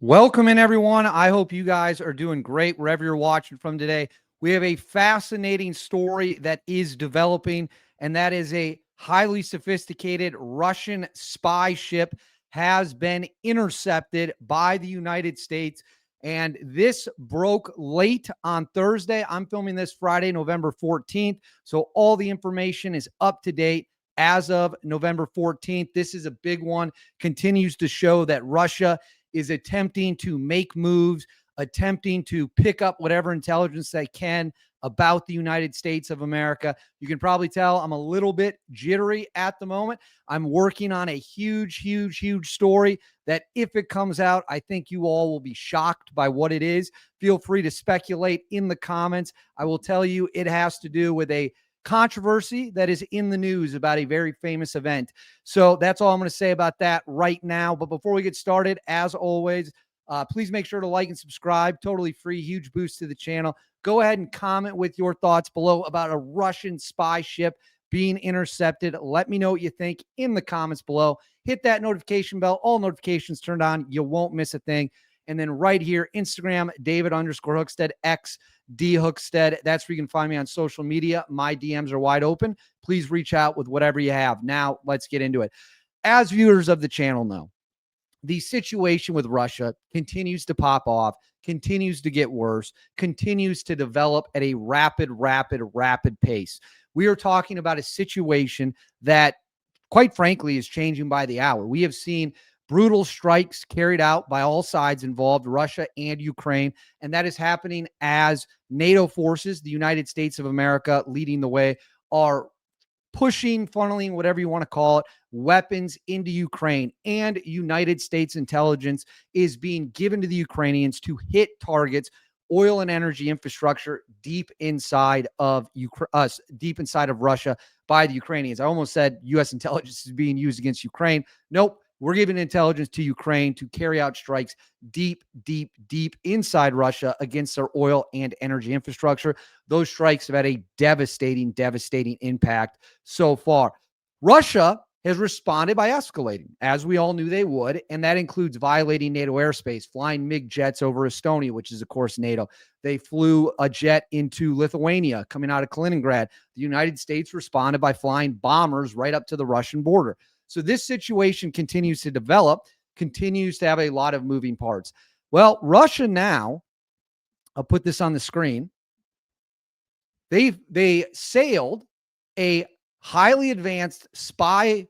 Welcome in, everyone. I hope you guys are doing great wherever you're watching from today. We have a fascinating story that is developing, and that is a highly sophisticated Russian spy ship has been intercepted by the United States. And this broke late on Thursday. I'm filming this Friday, November 14th. So all the information is up to date as of November 14th. This is a big one. Continues to show that Russia is attempting to make moves, attempting to pick up whatever intelligence they can about the United States of America. You can probably tell I'm a little bit jittery at the moment. I'm working on a huge story that if it comes out, I think you all will be shocked by what it is. Feel free to speculate in the comments. I will tell you it has to do with a controversy that is in the news about a very famous event. So that's all I'm going to say about that right now. But before we get started, as always, please make sure to like and subscribe. Totally free, huge boost to the channel. Go ahead and comment with your thoughts below about a Russian spy ship being intercepted. Let me know what you think in the comments below. Hit that notification bell. All notifications turned on. You won't miss a thing. And then right here, Instagram, David_Hookstead, X, D Hookstead. That's where you can find me on social media. My DMs are wide open. Please reach out with whatever you have. Now, let's get into it. As viewers of the channel know, the situation with Russia continues to pop off, continues to get worse, continues to develop at a rapid pace. We are talking about a situation that, quite frankly, is changing by the hour. We have seen brutal strikes carried out by all sides involved, Russia and Ukraine, and that is happening as NATO forces, the United States of America leading the way, are pushing, funneling, whatever you want to call it, weapons into Ukraine. And United States intelligence is being given to the Ukrainians to hit targets, oil and energy infrastructure deep inside of deep inside of Russia by the Ukrainians. I almost said U.S. intelligence is being used against Ukraine. Nope. We're giving intelligence to Ukraine to carry out strikes deep inside Russia against their oil and energy infrastructure. Those strikes have had a devastating impact so far. Russia has responded by escalating, as we all knew they would, and that includes violating NATO airspace, flying MiG jets over Estonia, which is, of course, NATO. They flew a jet into Lithuania coming out of Kaliningrad. The United States responded by flying bombers right up to the Russian border. So this situation continues to develop, continues to have a lot of moving parts. Well, Russia now, I'll put this on the screen. They sailed a highly advanced spy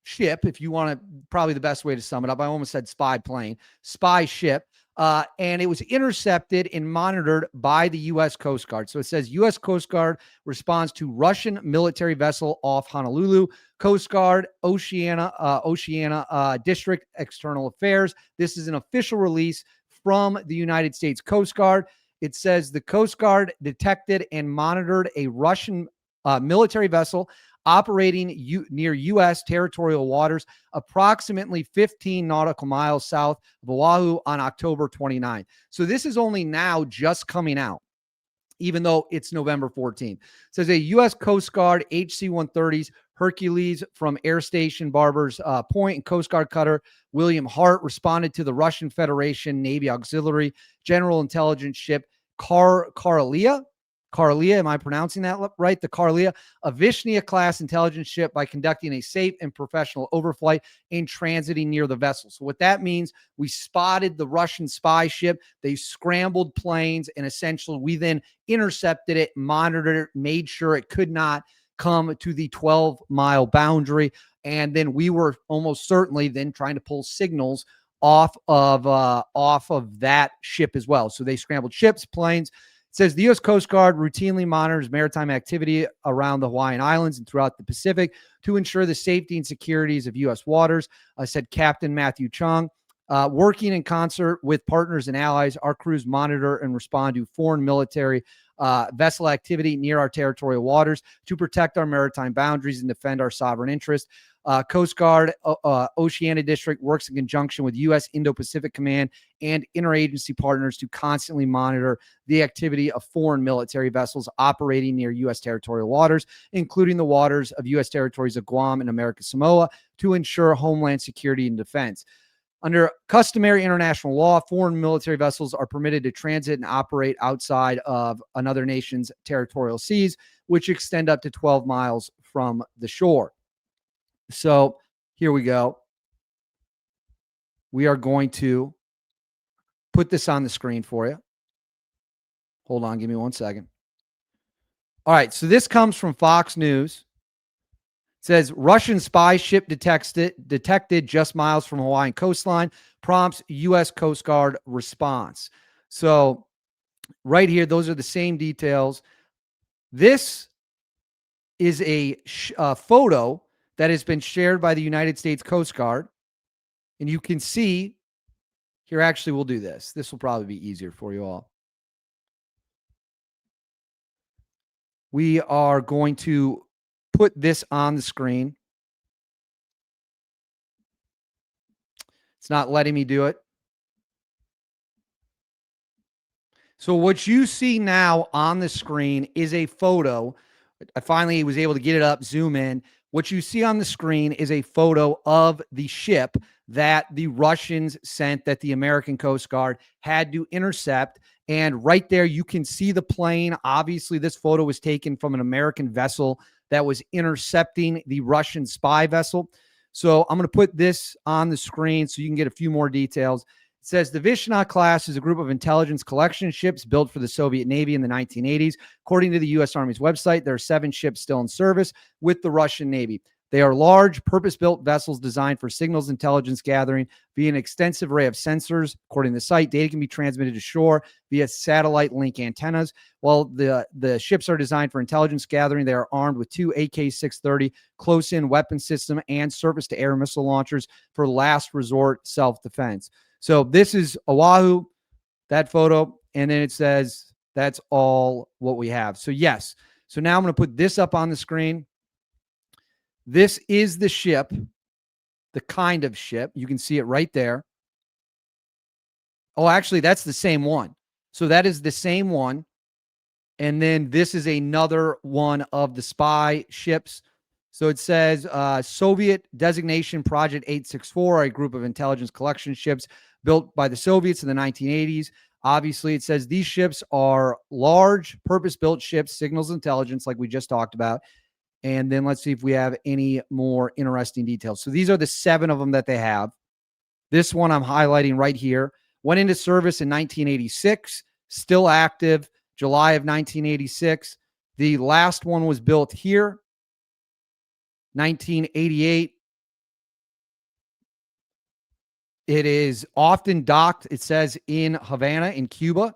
ship, if you want to, probably the best way to sum it up. I almost said spy plane, spy ship. And it was intercepted and monitored by the U.S. Coast Guard. So it says U.S. Coast Guard responds to Russian military vessel off Honolulu. Coast Guard, Oceania District, External Affairs. This is an official release from the United States Coast Guard. It says the Coast Guard detected and monitored a Russian military vessel operating near U.S. territorial waters, approximately 15 nautical miles south of Oahu on October 29th. So this is only now just coming out, even though it's November 14th. It says a U.S. Coast Guard HC-130s Hercules from Air Station Barbers Point and Coast Guard cutter William Hart responded to the Russian Federation Navy Auxiliary General Intelligence Ship Kareliya. Am I pronouncing that right? The Kareliya, a Vishnya-class intelligence ship, by conducting a safe and professional overflight and transiting near the vessel. So what that means, we spotted the Russian spy ship. They scrambled planes, and essentially we then intercepted it, monitored it, made sure it could not come to the 12-mile boundary. And then we were almost certainly then trying to pull signals off of that ship as well. So they scrambled ships, planes. It says the U.S. Coast Guard routinely monitors maritime activity around the Hawaiian Islands and throughout the Pacific to ensure the safety and securities of U.S. waters, said Captain Matthew Chung. Working in concert with partners and allies, our crews monitor and respond to foreign military vessel activity near our territorial waters to protect our maritime boundaries and defend our sovereign interest. Coast Guard Oceania District works in conjunction with U.S. Indo-Pacific Command and interagency partners to constantly monitor the activity of foreign military vessels operating near U.S. territorial waters, including the waters of U.S. territories of Guam and American Samoa, to ensure homeland security and defense. Under customary international law, foreign military vessels are permitted to transit and operate outside of another nation's territorial seas, which extend up to 12 miles from the shore. So here we go. We are going to put this on the screen for you. Hold on, give me 1 second. All right, so this comes from Fox News. It says Russian spy ship detected just miles from Hawaiian coastline, prompts U.S. Coast Guard response. So right here, those are the same details. This is a photo that has been shared by the United States Coast Guard. And you can see here, actually, we'll do this. This will probably be easier for you all. We are going to put this on the screen. It's not letting me do it. So what you see now on the screen is a photo. I finally was able to get it up, zoom in. What you see on the screen is a photo of the ship that the Russians sent that the American Coast Guard had to intercept. And right there, you can see the plane. Obviously, this photo was taken from an American vessel that was intercepting the Russian spy vessel. So I'm going to put this on the screen so you can get a few more details. It says the Vishnya-class is a group of intelligence collection ships built for the Soviet Navy in the 1980s. According to the U.S. Army's website, there are 7 ships still in service with the Russian Navy. They are large, purpose-built vessels designed for signals intelligence gathering via an extensive array of sensors. According to the site, data can be transmitted to shore via satellite link antennas. While the ships are designed for intelligence gathering, they are armed with 2 AK-630 close-in weapon system and surface-to-air missile launchers for last resort self-defense. So this is Oahu, that photo, and then it says that's all what we have. So yes. So now I'm going to put this up on the screen. This is the ship, the kind of ship. You can see it right there. Oh, actually, that's the same one. So that is the same one. And then this is another one of the spy ships. So it says Soviet designation Project 864, a group of intelligence collection ships built by the Soviets in the 1980s. Obviously, it says these ships are large, purpose-built ships, signals intelligence, like we just talked about. And then let's see if we have any more interesting details. So these are the 7 of them that they have. This one I'm highlighting right here. Went into service in 1986, still active, July of 1986. The last one was built here, 1988. It is often docked, it says, in Havana, in Cuba.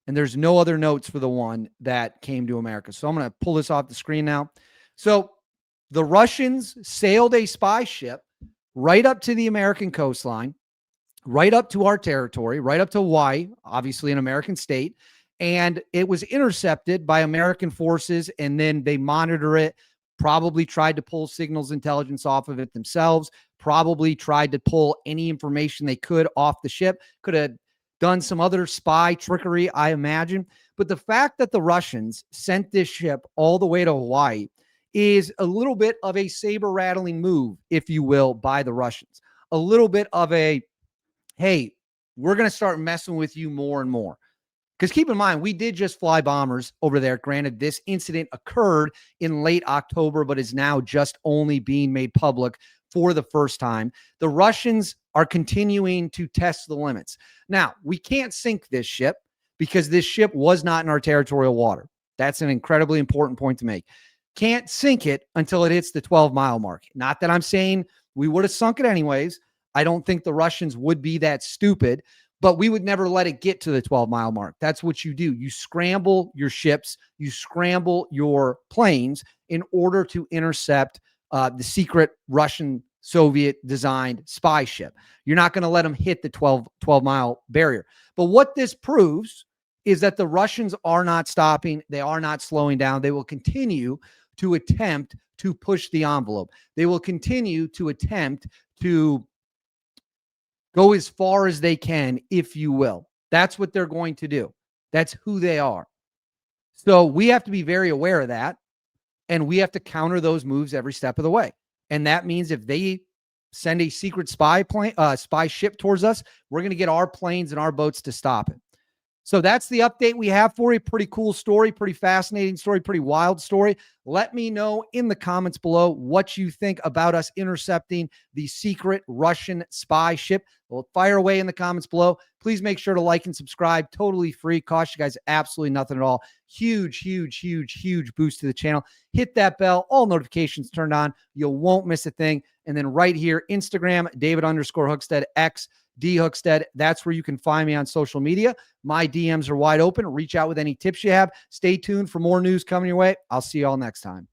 And there's no other notes for the one that came to America. So I'm going to pull this off the screen now. So the Russians sailed a spy ship right up to the American coastline, right up to our territory, right up to Hawaii, obviously an American state. And it was intercepted by American forces, and then they monitor it, probably tried to pull signals intelligence off of it themselves, probably tried to pull any information they could off the ship, could have done some other spy trickery, I imagine. But the fact that the Russians sent this ship all the way to Hawaii is a little bit of a saber-rattling move, if you will, by the Russians. A little bit of a, hey, we're going to start messing with you more and more. Because keep in mind, we did just fly bombers over there. Granted, this incident occurred in late October, but is now just only being made public for the first time. The Russians are continuing to test the limits. Now, we can't sink this ship because this ship was not in our territorial water. That's an incredibly important point to make. Can't sink it until it hits the 12-mile mark. Not that I'm saying we would have sunk it anyways. I don't think the Russians would be that stupid, but we would never let it get to the 12-mile mark. That's what you do. You scramble your ships, you scramble your planes in order to intercept the secret Russian Soviet designed spy ship. You're not going to let them hit the 12-mile barrier. But what this proves is that the Russians are not stopping. They are not slowing down. They will continue to attempt to push the envelope. They will continue to attempt to go as far as they can, if you will. That's what they're going to do. That's who they are. So we have to be very aware of that, and we have to counter those moves every step of the way. And that means if they send a secret spy ship towards us, we're going to get our planes and our boats to stop it. So that's the update we have for you. Pretty cool story, pretty fascinating story, pretty wild story. Let me know in the comments below what you think about us intercepting the secret Russian spy ship. Well, fire away in the comments below. Please make sure to like and subscribe. Totally free. Cost you guys absolutely nothing at all. Huge, huge, huge, huge boost to the channel. Hit that bell. All notifications turned on. You won't miss a thing. And then right here, Instagram, David_Hookstead, X, D Hookstead. That's where you can find me on social media. My DMs are wide open. Reach out with any tips you have. Stay tuned for more news coming your way. I'll see you all next time.